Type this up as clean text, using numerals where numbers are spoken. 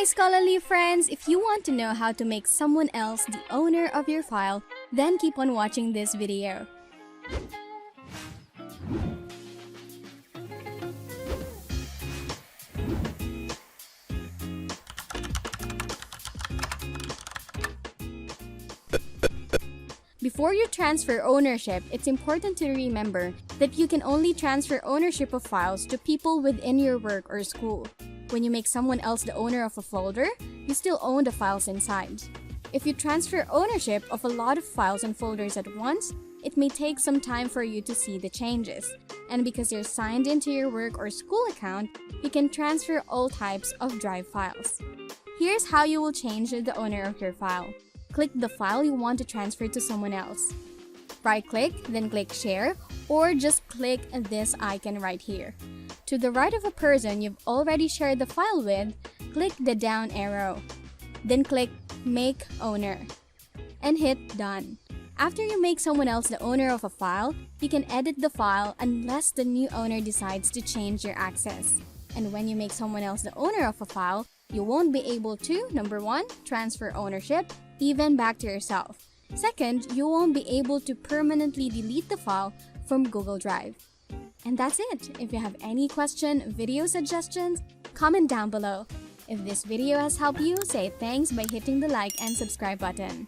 Hi Scholarly friends! If you want to know how to make someone else the owner of your file, then keep on watching this video. Before you transfer ownership, it's important to remember that you can only transfer ownership of files to people within your work or school. When you make someone else the owner of a folder, you still own the files inside. If you transfer ownership of a lot of files and folders at once, it may take some time for you to see the changes. And because you're signed into your work or school account, you can transfer all types of drive files. Here's how you will change the owner of your file. Click the file you want to transfer to someone else. Right-click, then click Share, or just click this icon right here. To the right of a person you've already shared the file with, click the down arrow. Then click Make Owner and hit Done. After you make someone else the owner of a file, you can edit the file unless the new owner decides to change your access. And when you make someone else the owner of a file, you won't be able to, number 1, transfer ownership, even back to yourself. Second, you won't be able to permanently delete the file from Google Drive. And that's it. If you have any question, video suggestions, comment down below. If this video has helped you, say thanks by hitting the like and subscribe button.